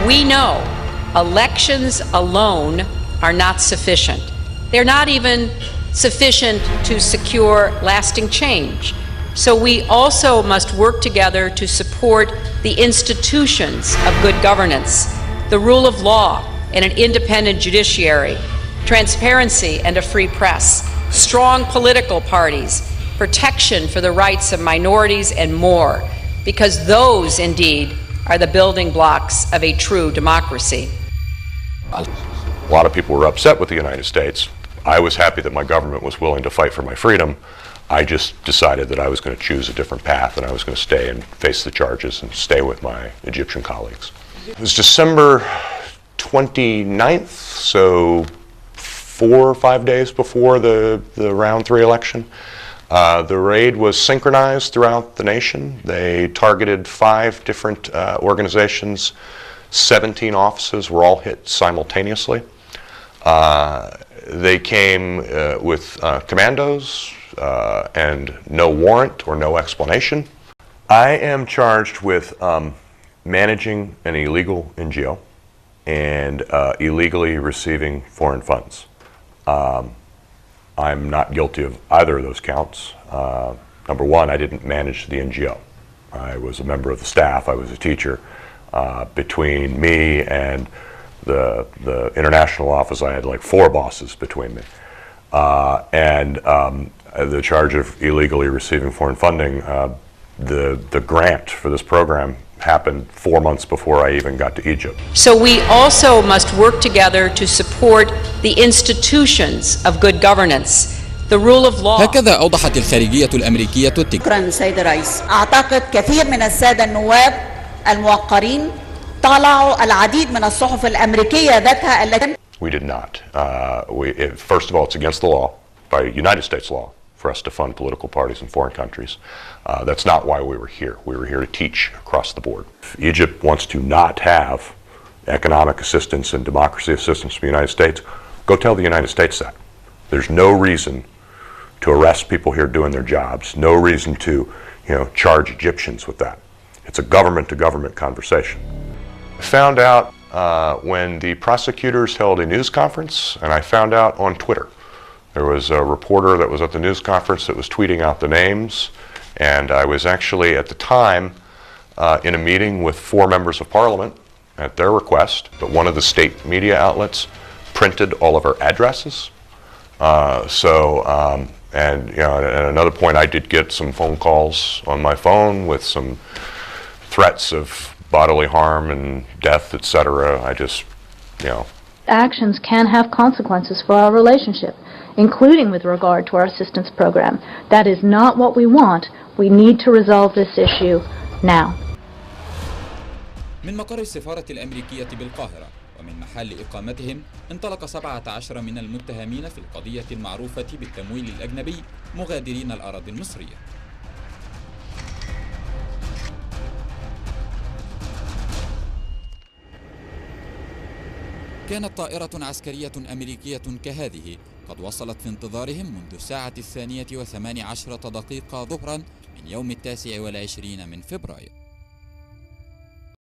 We know elections alone are not sufficient. They're not even sufficient to secure lasting change. So we also must work together to support the institutions of good governance, the rule of law and an independent judiciary, transparency and a free press, strong political parties, protection for the rights of minorities, and more, because those, indeed, are the building blocks of a true democracy. A lot of people were upset with the United States. I was happy that my government was willing to fight for my freedom. I just decided that I was going to choose a different path and I was going to stay and face the charges and stay with my Egyptian colleagues. It was December 29th, so 4 or 5 days before the round 3 election. The raid was synchronized throughout the nation. They targeted 5 different organizations. 17 offices were all hit simultaneously. They came with commandos and no warrant or no explanation. I am charged with managing an illegal NGO and illegally receiving foreign funds. I'm not guilty of either of those counts. Number one, I didn't manage the NGO. I was a member of the staff, I was a teacher. Between me and the international office, I had like 4 bosses between me. The charge of illegally receiving foreign funding, the grant for this program happened 4 months before I even got to Egypt. So we also must work together to support the institutions of good governance, the rule of law. هكذا أوضحت الخارجية الأمريكية شكرا سيد الرئيس. أعتقد كثير من السادة النواب الموقرين طالعوا العديد من الصحف الأمريكية ذاتها التي We did not. First of all, it's against the law, by United States law, for us to fund political parties in foreign countries. That's not why we were here. We were here to teach across the board. If Egypt wants to not have economic assistance and democracy assistance from the United States, go tell the United States that. There's no reason to arrest people here doing their jobs, no reason to, charge Egyptians with that. It's a government-to-government conversation. I found out when the prosecutors held a news conference, and I found out on Twitter. There was a reporter that was at the news conference that was tweeting out the names, and I was actually at the time in a meeting with 4 members of parliament at their request, but one of the state media outlets printed all of our addresses. And at another point I did get some phone calls on my phone with some threats of bodily harm and death, etc. I just, Actions can have consequences for our relationship, including with regard to our assistance program. That is not what we want. We need to resolve this issue now. من مقر السفارة الأمريكية بالقاهرة ومن محل إقامتهم انطلق 17 من المتهمين في القضية المعروفة بالتمويل الأجنبي مغادرين الأراضي المصرية. كانت طائرة عسكرية أمريكية كهذه قد وصلت في انتظارهم منذ الساعة 2:18 ظهرا من يوم 29 من فبراير.